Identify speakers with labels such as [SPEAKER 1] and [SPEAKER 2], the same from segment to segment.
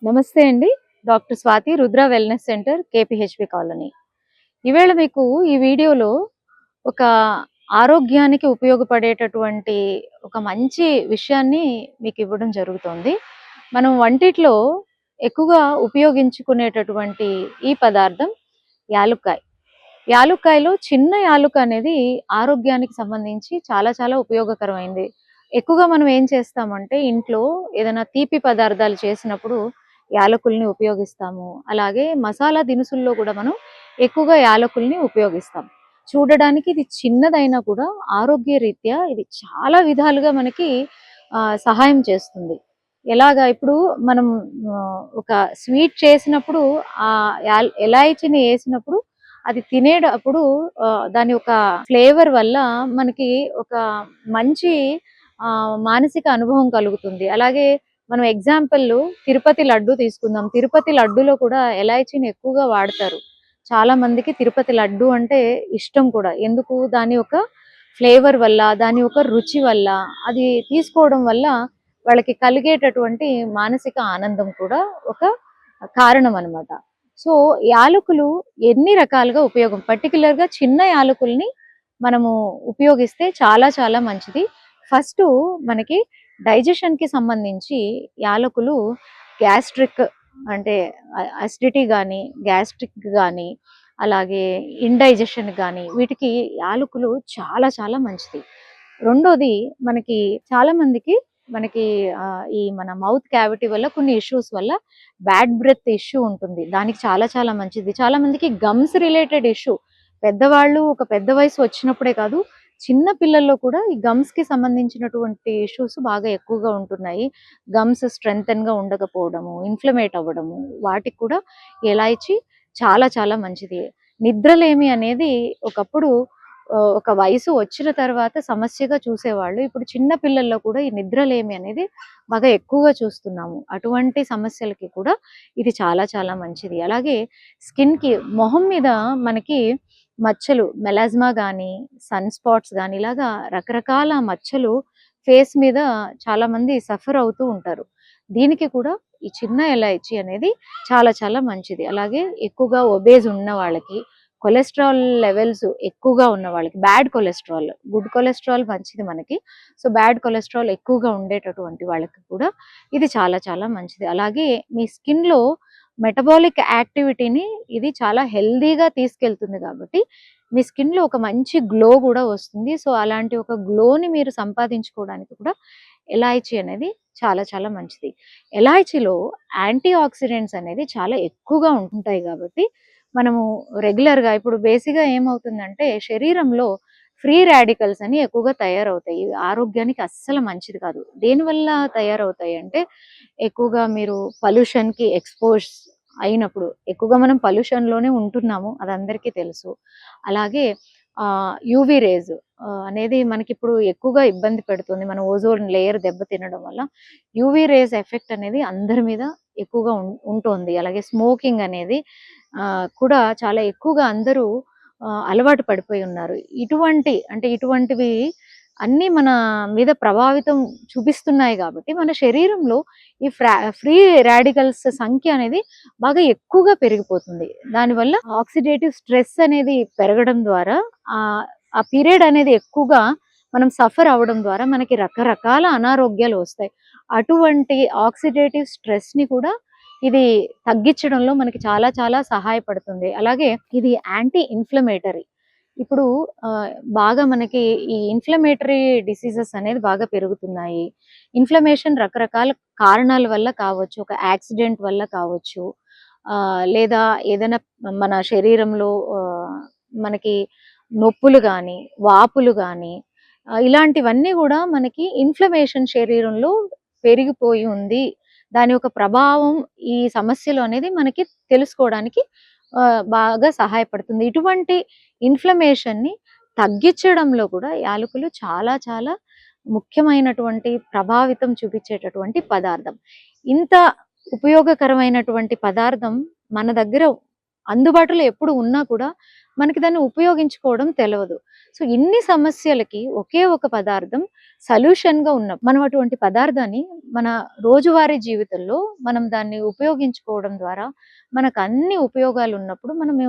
[SPEAKER 1] నమస్తే అండి. Doctor Swathi Rudra wellness centre KPHB colony. ఈవేళ మీకు ఈ వీడియోలో ఒక ఆరోగ్యానికి ఉపయోగపడేటటువంటి ఒక మంచి విషయాన్ని మీకివ్వడం జరుగుతోంది. మనం వంటిట్లో ఎక్కువగా ఉపయోగించుకునేటటువంటి ఈ పదార్థం యాలుక్కాయ. యాలుక్కాయలో చిన్న యాలుక అనేది ఆరోగ్యానికి సంబంధించి చాలా చాలా ఉపయోగకరమైంది. ఎక్కువగా మనం ఏం చేస్తామంటే ఇంట్లో ఏదైనా తీపి పదార్థాలు చేసినప్పుడు యాలకుల్ని ఉపయోగిస్తాము. అలాగే మసాలా దినుసుల్లో కూడా మనం ఎక్కువగా యాలకుల్ని ఉపయోగిస్తాం. చూడడానికి ఇది చిన్నదైనా కూడా ఆరోగ్యరీత్యా ఇది చాలా విధాలుగా మనకి సహాయం చేస్తుంది. ఎలాగా ఇప్పుడు మనం ఒక స్వీట్ చేసినప్పుడు ఎలాయచిని ఏసినప్పుడు అది తినేటప్పుడు దాని యొక్క ఫ్లేవర్ వల్ల మనకి ఒక మంచి మానసిక అనుభవం కలుగుతుంది. అలాగే మనం ఎగ్జాంపుల్ తిరుపతి లడ్డు తీసుకుందాం. తిరుపతి లడ్డులో కూడా ఎలాయచీని ఎక్కువగా వాడతారు. చాలా మందికి తిరుపతి లడ్డు అంటే ఇష్టం కూడా. ఎందుకు? దాని యొక్క ఫ్లేవర్ వల్ల, దాని యొక్క రుచి వల్ల, అది తీసుకోవడం వల్ల వాళ్ళకి కలిగేటటువంటి మానసిక ఆనందం కూడా ఒక కారణం అన్నమాట. సో యాలకులు ఎన్ని రకాలుగా ఉపయోగం, పర్టిక్యులర్‌గా చిన్న యాలకుల్ని మనము ఉపయోగిస్తే చాలా చాలా మంచిది. ఫస్టు మనకి డైజెషన్‌కి సంబంధించి యాలకులు గ్యాస్ట్రిక్ అంటే అసిడిటీ గానీ, గ్యాస్ట్రిక్ గానీ, అలాగే ఇండైజెషన్ గానీ వీటికి యాలకులు చాలా చాలా మంచిది. రెండోది మనకి చాలా మందికి మనకి ఈ మన మౌత్ క్యావిటీ వల్ల కొన్ని ఇష్యూస్ వల్ల బ్యాడ్ బ్రెత్ ఇష్యూ ఉంటుంది. దానికి చాలా చాలా మంచిది. చాలా మందికి గమ్స్ రిలేటెడ్ ఇష్యూ పెద్దవాళ్ళు ఒక పెద్ద వయసు వచ్చినప్పుడే కాదు, చిన్న పిల్లల్లో కూడా ఈ గమ్స్‌కి సంబంధించినటువంటి ఇష్యూస్ బాగా ఎక్కువగా ఉంటున్నాయి. గమ్స్ స్ట్రెంథెన్‌గా ఉండకపోవడము, ఇన్‌ఫ్లమేట్ అవ్వడము, వాటికి కూడా ఇలాయచి చాలా చాలా మంచిది. నిద్రలేమి అనేది ఒకప్పుడు ఒక వయసు వచ్చిన తర్వాత సమస్యగా చూసేవాళ్ళు. ఇప్పుడు చిన్న పిల్లల్లో కూడా ఈ నిద్రలేమి అనేది బాగా ఎక్కువగా చూస్తున్నాము. అటువంటి సమస్యలకి కూడా ఇది చాలా చాలా మంచిది. అలాగే స్కిన్‌కి మొహం మీద మనకి మచ్చలు మెలాస్మా గానీ, సన్ స్పాట్స్ గానీ ఇలాగా రకరకాల మచ్చలు ఫేస్ మీద చాలామంది సఫర్ అవుతూ ఉంటారు. దీనికి కూడా ఈ చిన్న ఇలాయచీ అనేది చాలా చాలా మంచిది. అలాగే ఎక్కువగా ఒబేస్ ఉన్న వాళ్ళకి, కొలెస్ట్రాల్ లెవెల్స్ ఎక్కువగా ఉన్న వాళ్ళకి, బ్యాడ్ కొలెస్ట్రాల్, గుడ్ కొలెస్ట్రాల్ మంచిది మనకి. సో బ్యాడ్ కొలెస్ట్రాల్ ఎక్కువగా ఉండేటటువంటి వాళ్ళకి కూడా ఇది చాలా చాలా మంచిది. అలాగే మీ స్కిన్‌లో మెటబాలిక్ యాక్టివిటీని ఇది చాలా హెల్తీగా తీసుకెళ్తుంది కాబట్టి మీ స్కిన్‌లో ఒక మంచి గ్లో కూడా వస్తుంది. సో అలాంటి ఒక గ్లోని మీరు సంపాదించుకోవడానికి కూడా ఇలాయచీ అనేది చాలా చాలా మంచిది. ఇలాయచీలో యాంటీ ఆక్సిడెంట్స్ అనేది చాలా ఎక్కువగా ఉంటాయి కాబట్టి మనము రెగ్యులర్‌గా ఇప్పుడు బేసిక్‌గా ఏమవుతుందంటే శరీరంలో ఫ్రీ రాడికల్స్ అని ఎక్కువగా తయారవుతాయి. ఇవి ఆరోగ్యానికి అస్సలు మంచిది కాదు. దేనివల్ల తయారవుతాయి అంటే ఎక్కువగా మీరు పొల్యూషన్‌కి ఎక్స్‌పోజ్ అయినప్పుడు, ఎక్కువగా మనం పొల్యూషన్‌లోనే ఉంటున్నాము. అది అందరికీ తెలుసు. అలాగే యూవీ రేస్ అనేది మనకిప్పుడు ఎక్కువగా ఇబ్బంది పెడుతుంది. మన ఓజోన్ లేయర్ దెబ్బతినడం వల్ల యూవీ రేస్ ఎఫెక్ట్ అనేది అందరి మీద ఎక్కువగా ఉంటోంది. అలాగే స్మోకింగ్ అనేది కూడా చాలా ఎక్కువగా అందరూ అలవాటు పడిపోయి ఉన్నారు. ఇటువంటివి అన్నీ మన మీద ప్రభావితం చూపిస్తున్నాయి కాబట్టి మన శరీరంలో ఈ ఫ్రీ రాడికల్స్ సంఖ్య అనేది బాగా ఎక్కువగా పెరిగిపోతుంది. దానివల్ల ఆక్సిడేటివ్ స్ట్రెస్ అనేది పెరగడం ద్వారా ఆ పీరియడ్ అనేది ఎక్కువగా మనం సఫర్ అవ్వడం ద్వారా మనకి రకరకాల అనారోగ్యాలు వస్తాయి. అటువంటి ఆక్సిడేటివ్ స్ట్రెస్‌ని కూడా ఇది తగ్గించడంలో మనకి చాలా చాలా సహాయపడుతుంది. అలాగే ఇది యాంటీ ఇన్‌ఫ్లమేటరీ. ఇప్పుడు బాగా మనకి ఈ ఇన్‌ఫ్లమేటరీ డిసీజెస్ అనేది బాగా పెరుగుతున్నాయి. ఇన్‌ఫ్లమేషన్ రకరకాల కారణాల వల్ల కావచ్చు. ఒక యాక్సిడెంట్ వల్ల కావచ్చు. లేదా ఏదైనా మన శరీరంలో మనకి నొప్పులు గానీ, వాపులు గానీ ఇలాంటివన్నీ గూడా మనకి ఇన్‌ఫ్లమేషన్ శరీరంలో పెరిగిపోయి ఉంది. దాని యొక్క ప్రభావం ఈ సమస్యలు అనేది మనకి తెలుసుకోవడానికి బాగా సహాయపడుతుంది. ఇటువంటి ఇన్‌ఫ్లమేషన్‌ని తగ్గించడంలో కూడా యాలకులు చాలా చాలా ముఖ్యమైనటువంటి ప్రభావితం చూపించేటటువంటి పదార్థం. ఇంత ఉపయోగకరమైనటువంటి పదార్థం మన దగ్గర అందుబాటులో ఎప్పుడు ఉన్నా కూడా మనకి దాన్ని ఉపయోగించుకోవడం తెలవదు. సో, ఇన్ని సమస్యలకి ఒకే ఒక పదార్థం సొల్యూషన్‌గా మనం అటువంటి పదార్థాన్ని మన రోజువారీ జీవితంలో మనం దాన్ని ఉపయోగించుకోవడం ద్వారా మనకు అన్ని ఉపయోగాలు ఉన్నప్పుడు మనము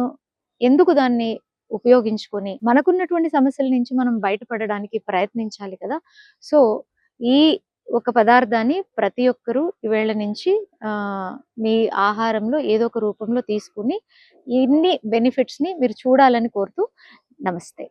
[SPEAKER 1] ఎందుకు దాన్ని ఉపయోగించుకొని మనకున్నటువంటి సమస్యల నుంచి మనం బయటపడడానికి ప్రయత్నించాలి కదా! సో, ఈ ఒక పదార్థాన్ని ప్రతి ఒక్కరూ ఈవేళ నుంచి మీ ఆహారంలో ఏదో ఒక రూపంలో తీసుకొని ఇన్ని బెనిఫిట్స్‌ని మీరు చూడాలని కోరుతూ నమస్తే.